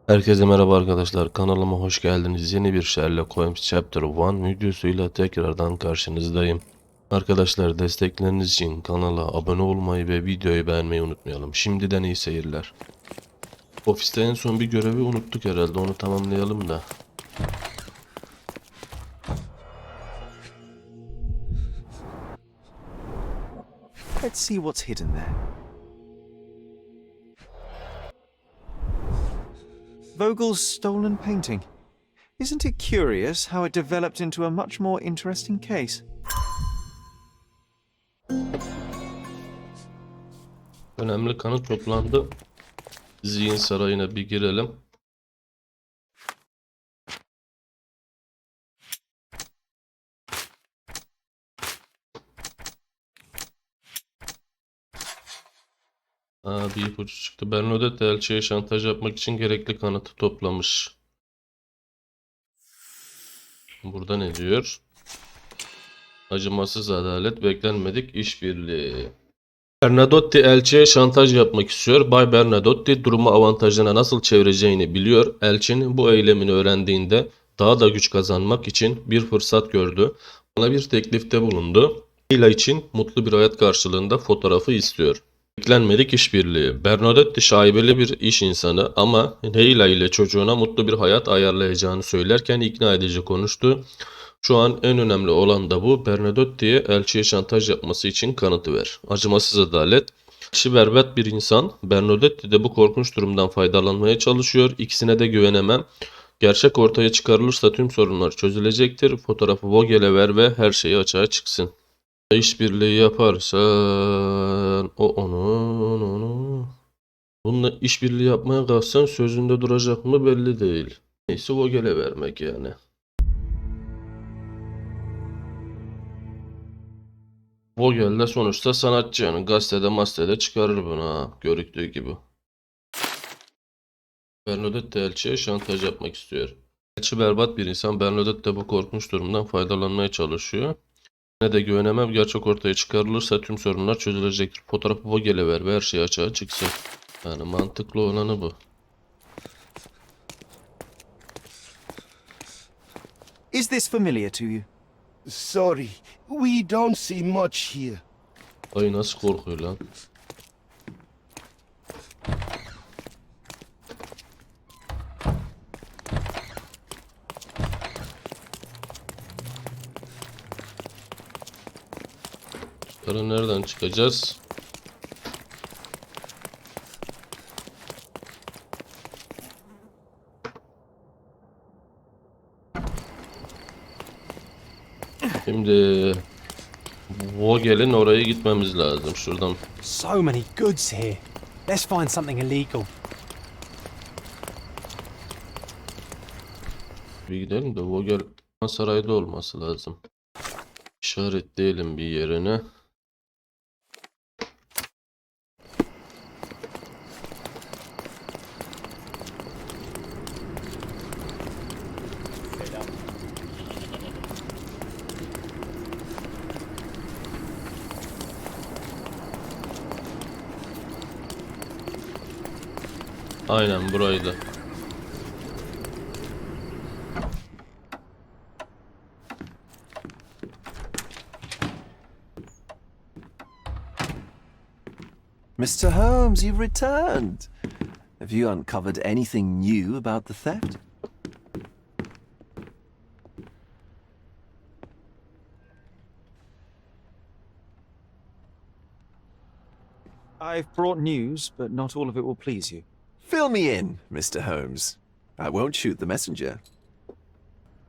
Herkese merhaba arkadaşlar, kanalıma hoş geldiniz. Yeni bir Sherlock Holmes Chapter One videosuyla tekrardan karşınızdayım. Arkadaşlar, destekleriniz için kanala abone olmayı ve videoyu beğenmeyi unutmayalım. Şimdiden iyi seyirler. Ofiste en son bir görevi unuttuk herhalde, onu tamamlayalım da. Let's see what's hidden there. Vogel's stolen painting. Isn't it curious how it developed into a much more interesting case? Önemli kanıt toplandı. Zihin sarayına bir girelim. Bir ipucu çıktı. Bernadette elçiye şantaj yapmak için gerekli kanıtı toplamış. Burada ne diyor? Acımasız adalet, beklenmedik işbirliği. Bernadotte elçiye şantaj yapmak istiyor. Bay Bernadotte durumu avantajına nasıl çevireceğini biliyor. Elçinin bu eylemini öğrendiğinde daha da güç kazanmak için bir fırsat gördü. Ona bir teklifte bulundu. Leyla için mutlu bir hayat karşılığında fotoğrafı istiyor. Beklenmedik işbirliği. Bernadotte şaibeli bir iş insanı ama Leyla ile çocuğuna mutlu bir hayat ayarlayacağını söylerken ikna edici konuştu. Şu an en önemli olan da bu. Bernadotte'ye elçiye şantaj yapması için kanıtı ver. Acımasız adalet. Kişi berbat bir insan. Bernadotte de bu korkunç durumdan faydalanmaya çalışıyor. İkisine de güvenemem. Gerçek ortaya çıkarılırsa tüm sorunlar çözülecektir. Fotoğrafı Vogel'e ver ve her şeyi açığa çıksın. İşbirliği yaparsan onu. Bununla işbirliği yapmaya kalksan sözünde duracak mı belli değil. Neyse Vogel'e vermek yani. Vogel de sonuçta sanatçı, yani gazetede mastede çıkarır bunu ha, görüktüğü gibi. Bernadette elçiye şantaj yapmak istiyor. Elçi berbat bir insan. Bernadette bu korkunç durumdan faydalanmaya çalışıyor. Ne de güvenemem, gerçek ortaya çıkarılırsa tüm sorunlar çözülecektir. Fotoğrafı Vogel'e ver ve her şey açığa çıksın. Yani mantıklı olanı bu. Is this familiar to you? Sorry, we don't see much here. Ay nasıl korkuyor lan. Yukarı nereden çıkacağız? Şimdi Vogel'in oraya gitmemiz lazım şuradan. So many goods here. Let's find something illegal. Bir gidelim de Vogel sarayda olması lazım. İşaretleyelim bir yerine. Aynen buraydı. Mr. Holmes, you've returned. Have you uncovered anything new about the theft? I've brought news, but not all of it will please you. Fill me in, Mr. Holmes. I won't shoot the messenger.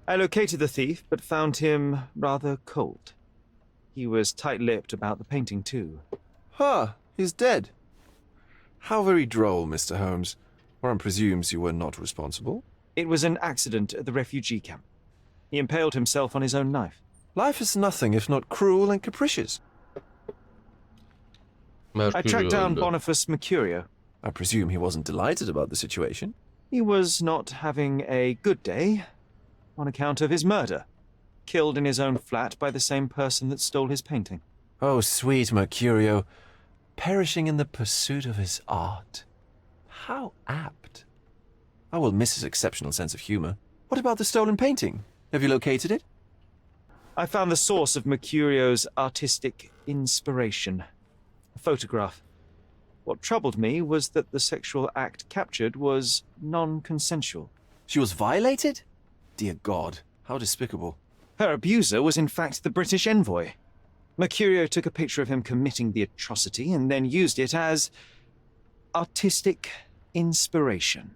I located the thief, but found him rather cold. He was tight-lipped about the painting, too. He's dead. How very droll, Mr. Holmes. One presumes you were not responsible. It was an accident at the refugee camp. He impaled himself on his own knife. Life is nothing if not cruel and capricious. I tracked down öldü. Boniface Mercurio. I presume he wasn't delighted about the situation. He was not having a good day on account of his murder. Killed in his own flat by the same person that stole his painting. Oh, sweet Mercurio, perishing in the pursuit of his art. How apt. I will miss his exceptional sense of humor. What about the stolen painting? Have you located it? I found the source of Mercurio's artistic inspiration. A photograph. What troubled me was that the sexual act captured was non-consensual. She was violated? Dear God, how despicable. Her abuser was in fact the British envoy. Mercurio took a picture of him committing the atrocity and then used it as artistic inspiration.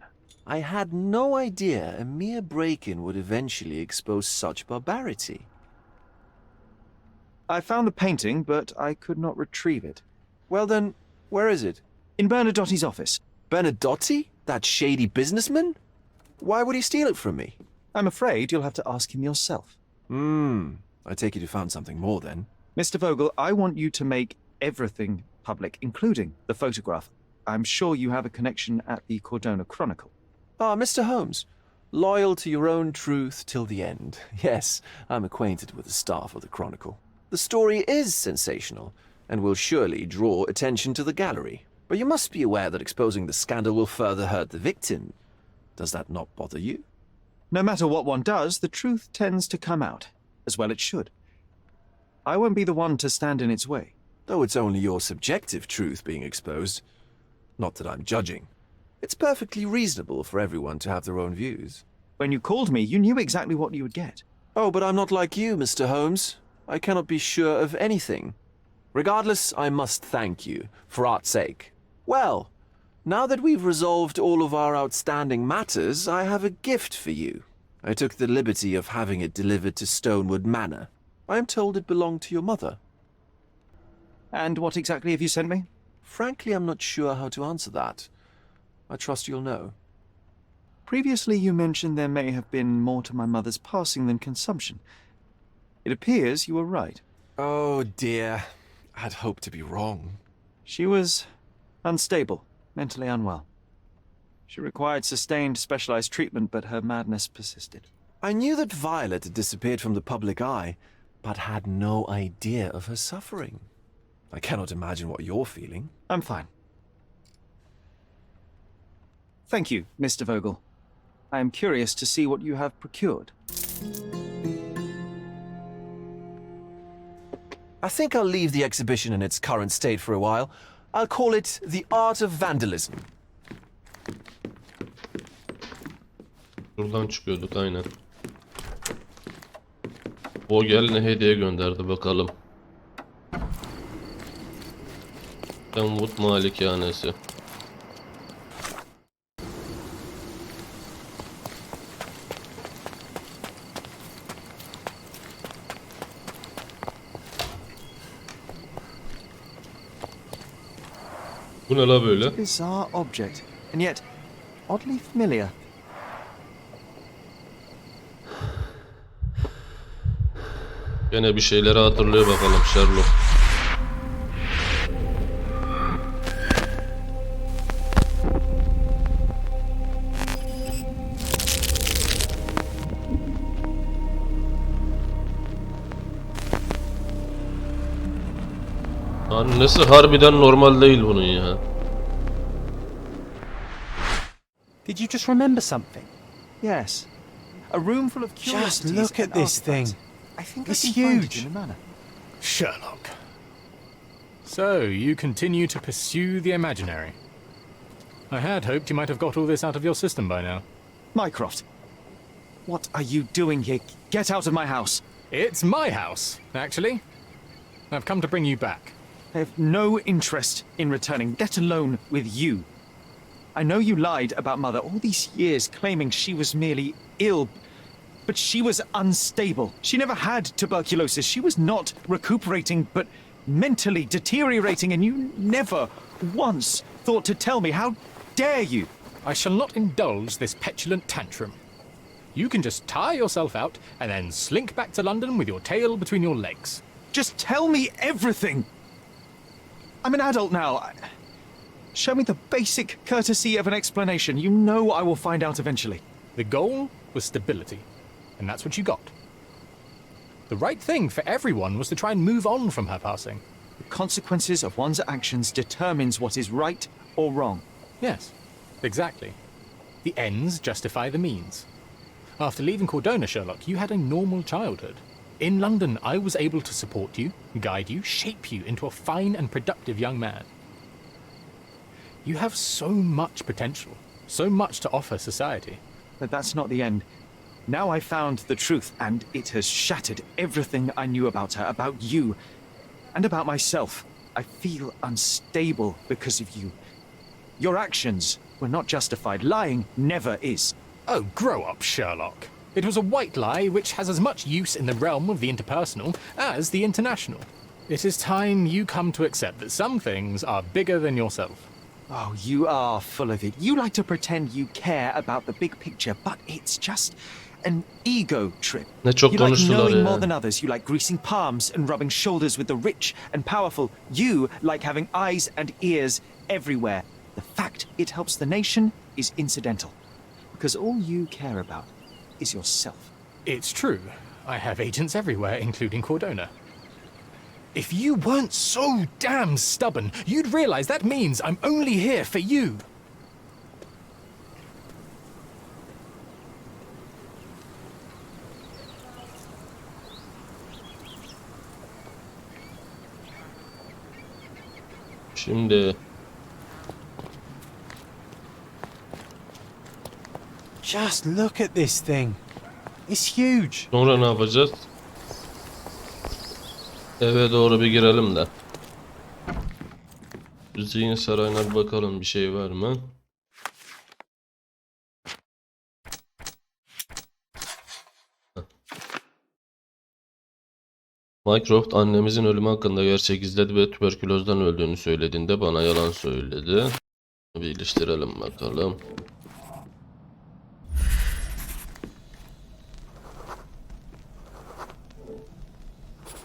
I had no idea a mere break-in would eventually expose such barbarity. I found the painting, but I could not retrieve it. Well then, where is it? In Bernadotti's office. Bernadotti? That shady businessman? Why would he steal it from me? I'm afraid you'll have to ask him yourself. I take it you found something more then. Mr. Vogel, I want you to make everything public, including the photograph. I'm sure you have a connection at the Cordona Chronicle. Ah, Mr. Holmes. Loyal to your own truth till the end. Yes, I'm acquainted with the staff of the Chronicle. The story is sensational, and will surely draw attention to the gallery. But you must be aware that exposing the scandal will further hurt the victim. Does that not bother you? No matter what one does, the truth tends to come out, as well it should. I won't be the one to stand in its way. Though it's only your subjective truth being exposed. Not that I'm judging. It's perfectly reasonable for everyone to have their own views. When you called me, you knew exactly what you would get. Oh, but I'm not like you, Mr. Holmes. I cannot be sure of anything. Regardless, I must thank you, for art's sake. Well, now that we've resolved all of our outstanding matters, I have a gift for you. I took the liberty of having it delivered to Stonewood Manor. I am told it belonged to your mother. And what exactly have you sent me? Frankly, I'm not sure how to answer that. I trust you'll know. Previously you mentioned there may have been more to my mother's passing than consumption. It appears you were right. Oh dear, I'd hoped to be wrong. She was unstable, mentally unwell. She required sustained specialized treatment, but her madness persisted. I knew that Violet had disappeared from the public eye, but had no idea of her suffering. I cannot imagine what you're feeling. I'm fine. Thank you, Mr. Vogel. I am curious to see what you have procured. I think I'll leave the exhibition in its current state for a while. I'll call it The Art of Vandalism. Buradan çıkıyorduk aynen. O gel ne hediye gönderdi bakalım. Kenwood Malikanesi. Bu ne la böyle? Bizarre object, and yet oddly familiar. Gene bir şeyleri hatırlıyor bakalım Sherlock. Annesi harbiden normal değil bunun ya. Did you just remember something? Yes. A room full of curiosities. Just look and at this thing. artifacts. I think It's I can find it huge. in the manor. Sherlock. So, you continue to pursue the imaginary. I had hoped you might have got all this out of your system by now. Mycroft, what are you doing here? Get out of my house. It's my house, actually. I've come to bring you back. I have no interest in returning, let alone with you. I know you lied about Mother all these years, claiming she was merely ill, but she was unstable. She never had tuberculosis. She was not recuperating, but mentally deteriorating, and you never once thought to tell me. How dare you? I shall not indulge this petulant tantrum. You can just tire yourself out and then slink back to London with your tail between your legs. Just tell me everything. I'm an adult now. Show me the basic courtesy of an explanation. You know I will find out eventually. The goal was stability, and that's what you got. The right thing for everyone was to try and move on from her passing. The consequences of one's actions determines what is right or wrong. Yes, exactly. The ends justify the means. After leaving Cordona, Sherlock, you had a normal childhood. In London, I was able to support you, guide you, shape you into a fine and productive young man. You have so much potential, so much to offer society. But that's not the end. Now I found the truth, and it has shattered everything I knew about her, about you, and about myself. I feel unstable because of you. Your actions were not justified. Lying never is. Oh, grow up, Sherlock. It was a white lie which has as much use in the realm of the interpersonal as the international. It is time you come to accept that some things are bigger than yourself. Oh, you are full of it. You like to pretend you care about the big picture, but it's just an ego trip. Ne çok You like konuştular knowing ya. more than others. You like greasing palms and rubbing shoulders with the rich and powerful. You like having eyes and ears everywhere. The fact it helps the nation is incidental, because all you care about is yourself. It's true. I have agents everywhere, including Cordona. If you weren't so damn stubborn, you'd realize that means I'm only here for you. Şimdi Just look at this thing. It's huge. sonra ne yapacağız? Eve doğru bir girelim de. Zihin sarayına bir bakalım, bir şey var mı? MYCROFT annemizin ölümü hakkında gerçeği gizledi ve tüberkülozdan öldüğünü söylediğinde bana yalan söyledi. Bir iliştirelim bakalım.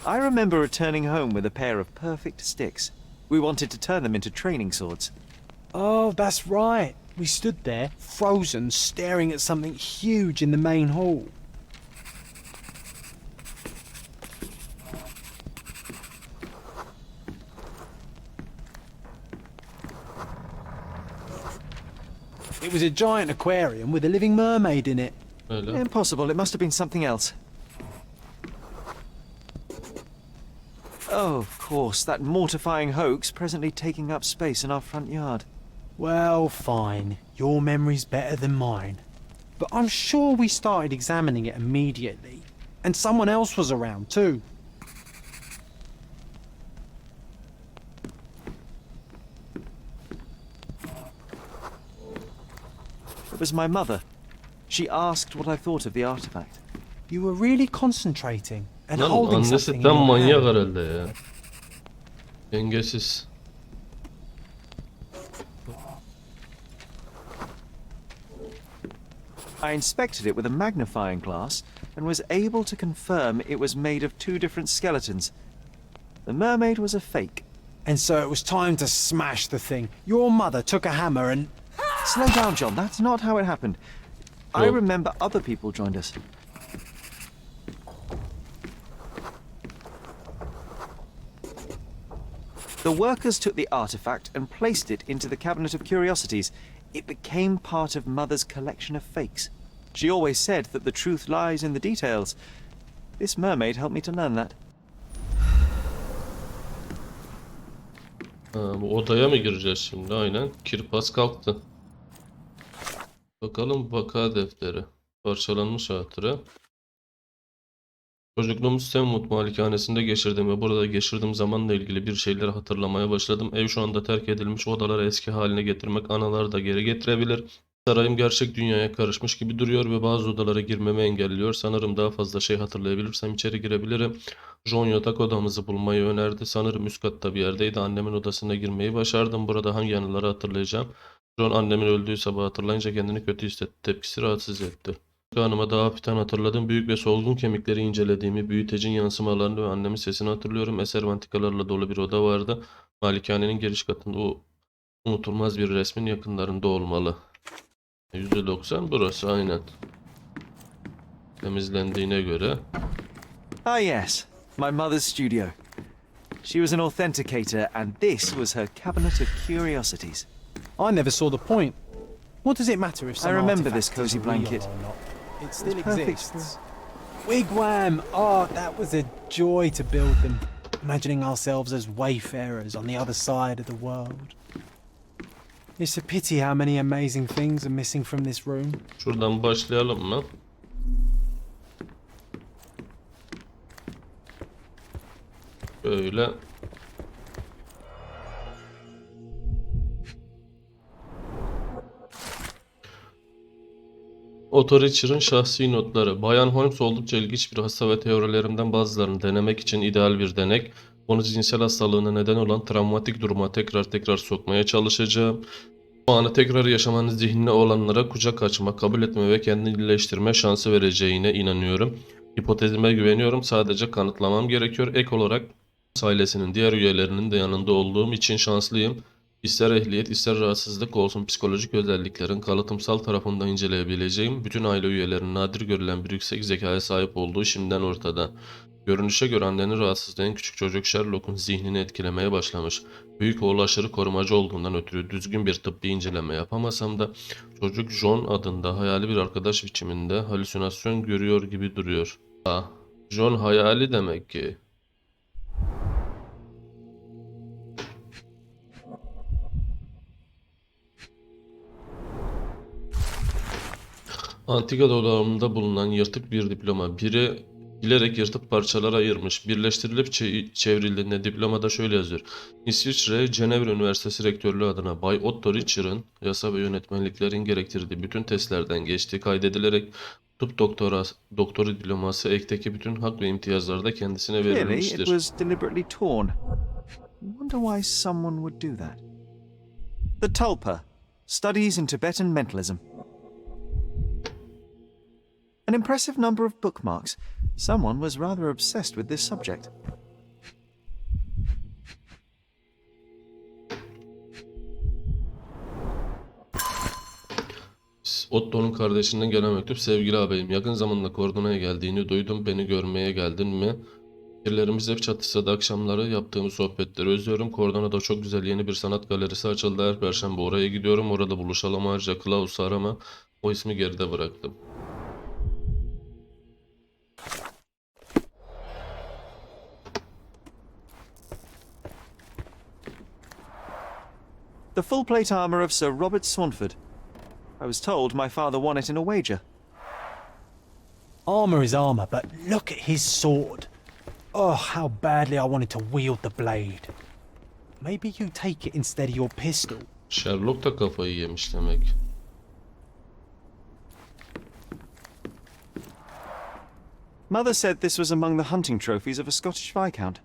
I remember returning home with a pair of perfect sticks. We wanted to turn them into training swords. Oh, that's right. We stood there, frozen, staring at something huge in the main hall. It was a giant aquarium with a living mermaid in it. Öyle. Impossible. It must have been something else. Oh, of course, that mortifying hoax presently taking up space in our front yard. Well, fine. Your memory's better than mine. But I'm sure we started examining it immediately. And someone else was around too. It was my mother. She asked what I thought of the artifact. You were really concentrating and Lan holding annesi something in tam your manyak hand. herhalde ya. Dengesiz. I inspected it with a magnifying glass and was able to confirm it was made of two different skeletons. The mermaid was a fake. And so it was time to smash the thing. Your mother took a hammer and... Slow down, John. That's not how it happened. I Oh. remember other people joined us. The workers took the artifact and placed it into the cabinet of curiosities. It became part of Mother's collection of fakes. She always said that the truth lies in the details. This mermaid helped me to learn that. Ha, bu odaya mı gireceğiz şimdi? Aynen. Kirpas kalktı. Bakalım vaka defteri. Parçalanmış hatıra. Çocukluğumu Stenwood malikanesinde geçirdim ve burada geçirdiğim zamanla ilgili bir şeyleri hatırlamaya başladım. Ev şu anda terk edilmiş, odaları eski haline getirmek anaları da geri getirebilir. Sarayım gerçek dünyaya karışmış gibi duruyor ve bazı odalara girmemi engelliyor. Sanırım daha fazla şey hatırlayabilirsem içeri girebilirim. John yatak odamızı bulmayı önerdi. Sanırım üst katta bir yerdeydi. Annemin odasına girmeyi başardım. Burada hangi anıları hatırlayacağım? John annemin öldüğü sabahı hatırlayınca kendini kötü hissetti. Tepkisi rahatsız etti. Anıma daha hafiften hatırladım. Büyük ve solgun kemikleri incelediğimi, büyütecin yansımalarını ve annemin sesini hatırlıyorum. Eser vantikalarla dolu bir oda vardı. Malikanenin giriş katında o unutulmaz bir resmin yakınlarında olmalı. %90 burası aynen. Temizlendiğine göre. Ah yes, my mother's studio. She was an authenticator and this was her cabinet of curiosities. I never saw the point. What does it matter if some remember artifact this cozy is real blanket. or not? It still perfect exists. Wigwam! Oh, that was a joy to build them. Imagining ourselves as wayfarers on the other side of the world. It's a pity how many amazing things are missing from this room. Şuradan başlayalım mı? Böyle. Otto Richard'ın şahsi notları. Bayan Holmes oldukça ilginç bir hasta ve teorilerimden bazılarını denemek için ideal bir denek. Onu cinsel hastalığına neden olan travmatik duruma tekrar sokmaya çalışacağım. Bu anı tekrar yaşamanın zihnine olanlara kucak açma, kabul etme ve kendini iyileştirme şansı vereceğine inanıyorum. Hipotezime güveniyorum. Sadece kanıtlamam gerekiyor. Ek olarak ailesinin diğer üyelerinin de yanında olduğum için şanslıyım. İster ehliyet ister rahatsızlık olsun psikolojik özelliklerin kalıtımsal tarafında inceleyebileceğim bütün aile üyelerinin nadir görülen bir yüksek zekaya sahip olduğu şimdiden ortada. Görünüşe göre annenin rahatsızlığı en küçük çocuk Sherlock'un zihnini etkilemeye başlamış. Büyük oğlu aşırı korumacı olduğundan ötürü düzgün bir tıbbi inceleme yapamasam da çocuk John adında hayali bir arkadaş biçiminde halüsinasyon görüyor gibi duruyor. John hayali demek ki. Antika dolabında bulunan yırtık bir diploma. Biri bilerek yırtıp parçalara ayırmış. Birleştirilip çevrildiğinde diplomada şöyle yazıyor. İsviçre Cenevre Üniversitesi Rektörlüğü adına Bay Otto Richard'ın yasa ve yönetmeliklerin gerektirdiği bütün testlerden geçtiği kaydedilerek tıp doktoru diploması ekteki bütün hak ve imtiyazları da kendisine Clearly, it verilmiştir. was deliberately torn. I wonder why someone would do that. The Tulpa, Studies in Tibetan Mentalism. An impressive number of bookmarks. Someone was rather obsessed with this subject. Otto'nun kardeşinden gelen mektup. Sevgili ağabeyim, yakın zamanda Kordona'ya geldiğini duydum. Beni görmeye geldin mi? Fikirlerimiz hep çatışsa akşamları yaptığımız sohbetleri özlüyorum. Kordona'da çok güzel yeni bir sanat galerisi açıldı. Her perşembe oraya gidiyorum. Orada buluşalım. Ayrıca Klaus'u arama. O ismi geride bıraktım. The full plate armour of Sir Robert Swanford. I was told my father won it in a wager. Armour is armour, but look at his sword. Oh, how badly I wanted to wield the blade. Maybe you take it instead of your pistol. Sherlock da kafayı yemiş demek. Mother said this was among the hunting trophies of a Scottish viscount.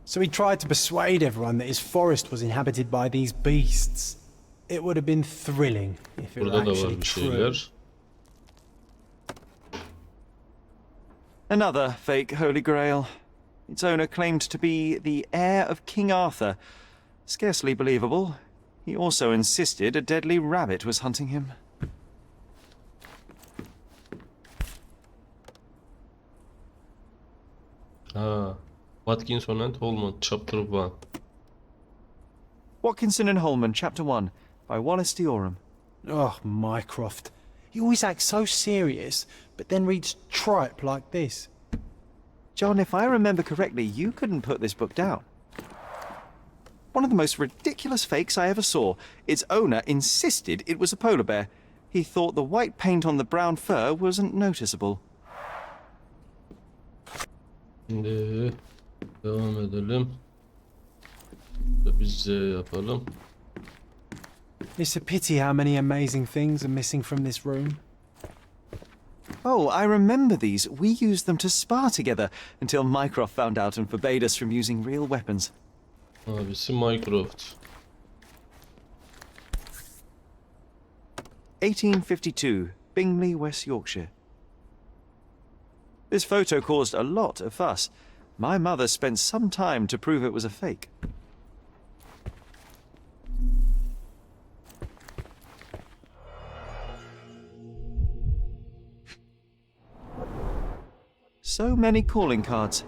So he tried to persuade everyone that his forest was inhabited by these beasts. It would have been thrilling if it were Burada da actually var bir true. şeyler. Another fake Holy Grail. Its owner claimed to be the heir of King Arthur. Scarcely believable. He also insisted a deadly rabbit was hunting him. Watkinson and Holman Chapter One. Watkinson and Holman, Chapter One, by Wallace Dioram. Oh, Mycroft. He always acts so serious, but then reads tripe like this. John, if I remember correctly, you couldn't put this book down. One of the most ridiculous fakes I ever saw. Its owner insisted it was a polar bear. He thought the white paint on the brown fur wasn't noticeable. Şimdi devam edelim. Biz yapalım. It's a pity how many amazing things are missing from this room. Oh, I remember these. We used them to spar together until Mycroft found out and forbade us from using real weapons. Abisi MYCROFT. 1852, Bingley, West Yorkshire. This photo caused a lot of fuss. My mother spent some time to prove it was a fake. So many calling cards.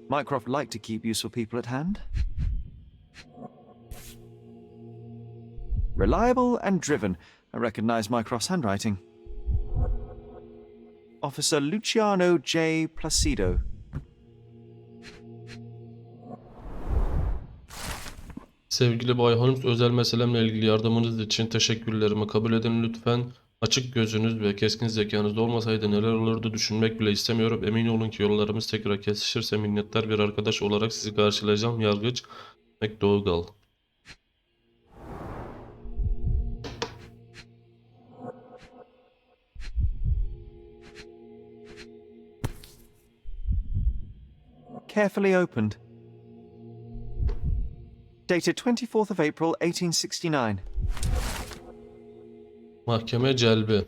Mycroft liked to keep useful people at hand. Reliable and driven. I recognize Mycroft's handwriting. Officer Luciano J. Placido. Sevgili Bay Holmes, özel meselemle ilgili yardımınız için teşekkürlerimi kabul edin lütfen. Açık gözünüz ve keskin zekanız olmasaydı neler olurdu düşünmek bile istemiyorum. Emin olun ki yollarımız tekrar kesişirse minnettar bir arkadaş olarak sizi karşılayacağım. Yargıç McDougall. Carefully opened. Dated 24th of April 1869. Mahkeme celbi.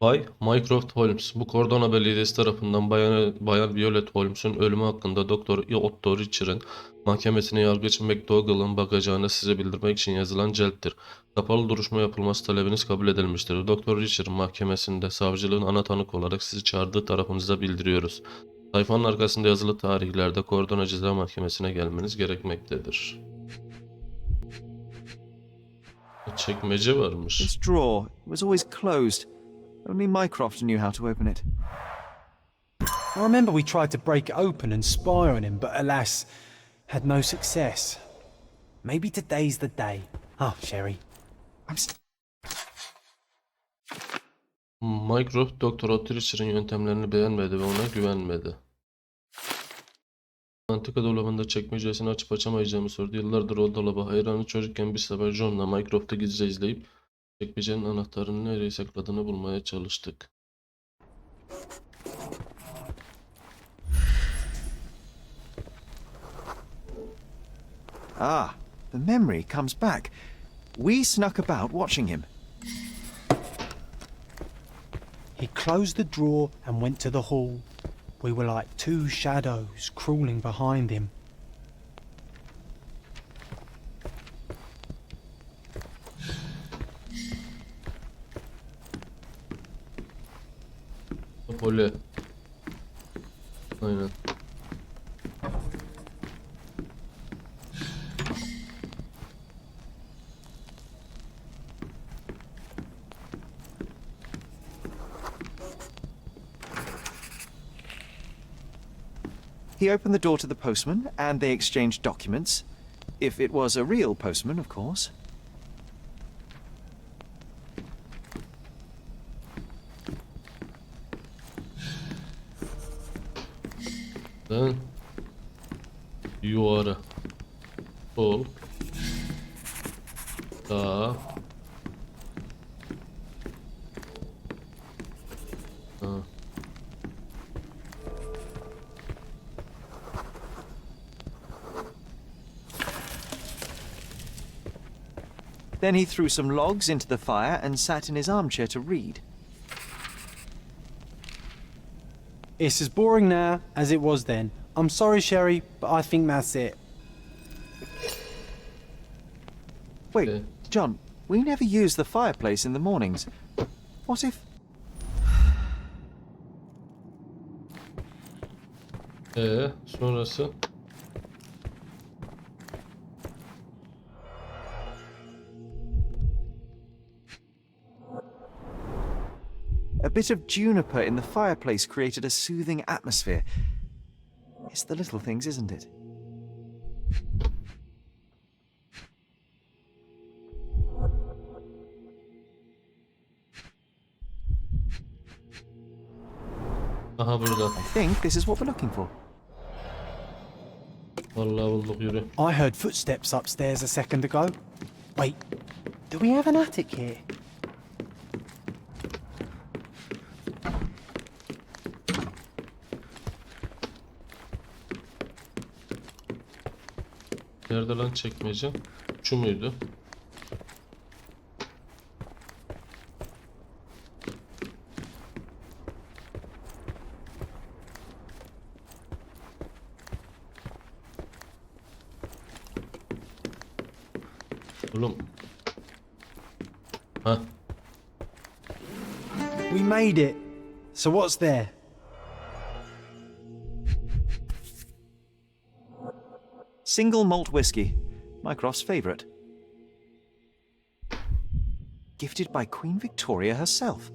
Bay Mycroft Holmes, bu Cordona Belediyesi tarafından Bayan Violet Holmes'un ölümü hakkında Doktor Otto Richard'ın mahkemesine yargıç McDougall'ın bakacağını size bildirmek için yazılan celptir. Kapalı duruşma yapılması talebiniz kabul edilmiştir. Doktor Richard mahkemesinde savcılığın ana tanık olarak sizi çağırdığı tarafınıza bildiriyoruz. Sayfanın arkasında yazılı tarihlerde Cordona Ceza Mahkemesi'ne gelmeniz gerekmektedir. Çekmece varmış. This drawer was always closed. Only Mycroft knew how to open it. I remember we tried to break it open and spy on him, but alas, had no success. Maybe today's the day. Ah, Sherry. Mycroft, Doktor Otto Richard'ın yöntemlerini beğenmedi ve ona güvenmedi. Antika dolabında çekmecesini açıp açamayacağımı sordu. Yıllardır o dolaba hayranı çocukken bir sefer John'la Mycroft'u gizlice izleyip çekmecenin anahtarını nereye sakladığını bulmaya çalıştık. Ah, the memory comes back. We snuck about watching him. He closed the drawer and went to the hall. We were like two shadows crawling behind him. Pole. Aynen. He opened the door to the postman, and they exchanged documents. If it was a real postman, of course. Then yuvarı. Sol. Sağ. Ha. Then he threw some logs into the fire and sat in his armchair to read. It's as boring now as it was then. I'm sorry, Sherry, but I think that's it. Wait, Okay. John, we never use the fireplace in the mornings. What if... Sonrası. A bit of juniper in the fireplace created a soothing atmosphere. It's the little things, isn't it? Aha burada. I think this is what we're looking for. Vallahi bulduk, yürü. I heard footsteps upstairs a second ago. Wait, do we have an attic here? Nerede lan çekmece? Şu muydu? Oğlum. Ha. We made it. So what's there? Single malt whiskey, Mycroft's favourite. gifted by Queen Victoria herself.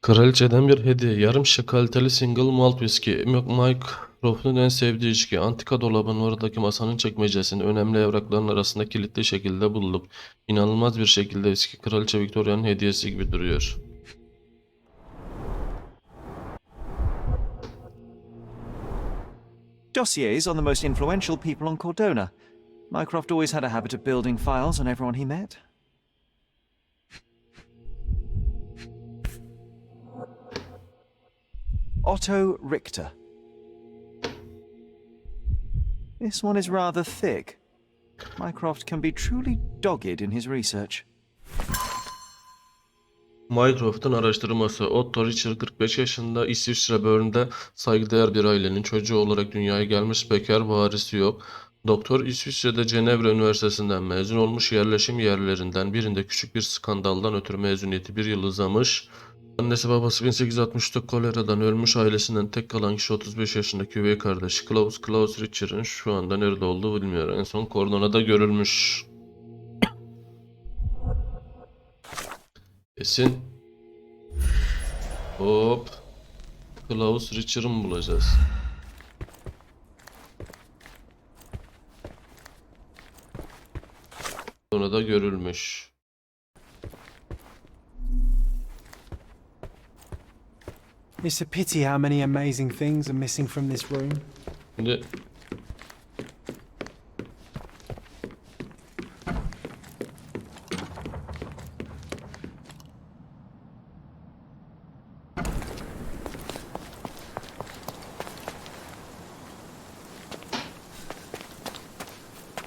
Kraliçeden bir hediye. Yarım şişe kaliteli single malt whisky. MYCROFT'un en sevdiği içki. Antika dolabın oradaki masanın çekmecesinde önemli evrakların arasında kilitli şekilde buldum. İnanılmaz bir şekilde viski Kraliçe Victoria'nın hediyesi gibi duruyor. Dossiers on the most influential people on Cordona. Mycroft always had a habit of building files on everyone he met. Otto Richter. This one is rather thick. Mycroft can be truly dogged in his research. Mycroft'un araştırması. Otto Richter 45 yaşında, İsviçre Bern'de saygıdeğer bir ailenin çocuğu olarak dünyaya gelmiş, bekar, varisi yok. Doktor İsviçre'de Cenevre Üniversitesi'nden mezun olmuş, yerleşim yerlerinden birinde küçük bir skandaldan ötürü mezuniyeti bir yıl uzamış. Annesi babası 1863'te koleradan ölmüş, ailesinden tek kalan kişi 35 yaşındaki üvey kardeşi Klaus Richter'ın şu anda nerede olduğu bilmiyor. En son Cordona'da görülmüş. Kesin. Hop. Klaus Richter'ı mı bulacağız? Sonra da görülmüş. It's a pity how many amazing things are missing from this room. Şimdi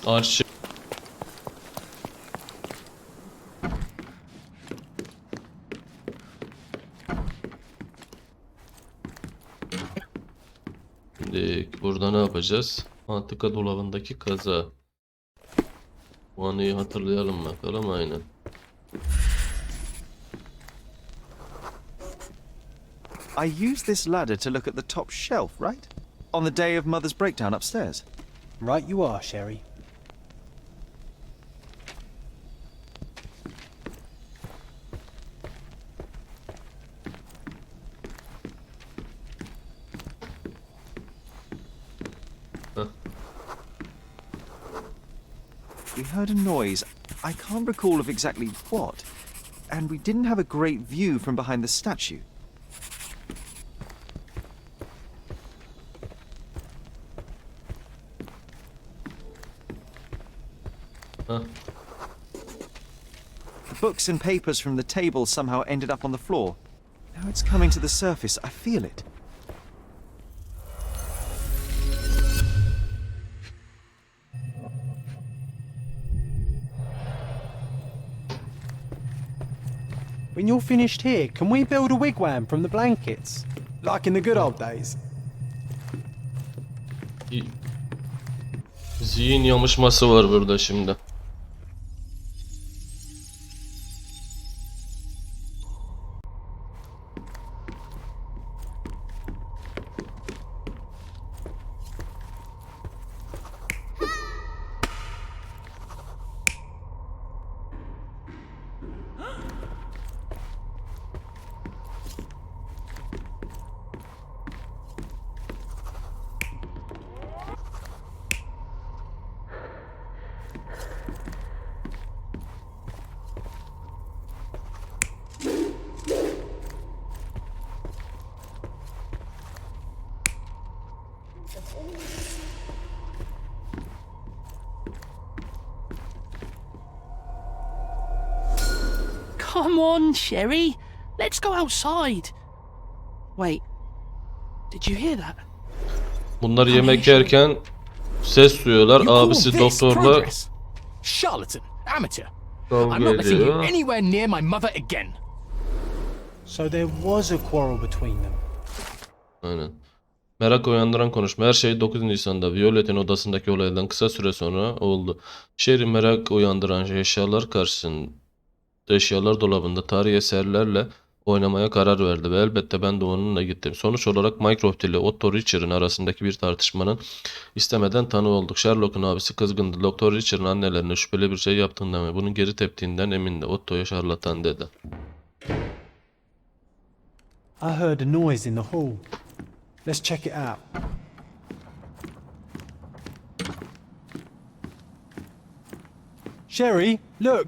arşiv. Şimdi burada ne yapacağız? Antika dolabındaki kaza. Bu anıyı hatırlayalım bakalım, aynen. I used this ladder to look at the top shelf, right? On the day of Mother's breakdown upstairs. Right you are, Sherry. We heard a noise. I can't recall of exactly what. And we didn't have a great view from behind the statue. Heh. The books and papers from the table somehow ended up on the floor. Now it's coming to the surface. I feel it. When you're finished here, can we build a wigwam from the blankets? Like in the good old days? Zihin yamışması var burada şimdi. Come on, Sherry. Let's go outside. Wait. Did you hear that? Bunlar yemek yerken ses duyuyorlar. You call Abisi this doktorla progress? Charlatan, amateur. I'm kavga not letting you ediyor. anywhere near my mother again. So there was a quarrel between them. Aynen. Merak uyandıran konuşma. Her şey 9 Nisan'da Violet'in odasındaki olaydan kısa süre sonra oldu. Sherry merak uyandıran eşyalar karşısında, eşyalar dolabında tarihi eserlerle oynamaya karar verdi ve elbette ben de onunla gittim. Sonuç olarak Mycroft ile Otto Richard'ın arasındaki bir tartışmanın istemeden tanığı olduk. Sherlock'un abisi kızgındı. Doktor Richard'ın annelerine şüpheli bir şey yaptığından ve bunun geri teptiğinden emindi. Otto'ya şarlatan dedi. I heard a noise in the hall. Let's check it out. Sherry, look!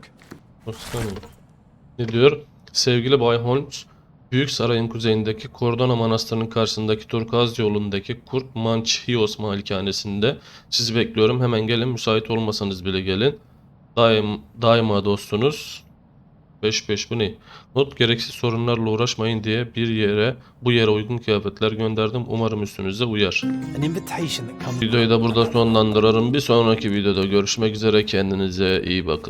Ne diyor? Sevgili Bay Holmes, Büyük Saray'ın kuzeyindeki Cordona Manastırı'nın karşısındaki Turkuaz yolundaki Kurt Mançhios malikanesinde sizi bekliyorum. Hemen gelin, müsait olmasanız bile gelin. Daima dostunuz. 5 bu ne? Not, gereksiz sorunlarla uğraşmayın diye bu yere uygun kıyafetler gönderdim. Umarım üstünüze uyar. An invitation that comes. Videoyu da burada sonlandırırım. Bir sonraki videoda görüşmek üzere. Kendinize iyi bakın.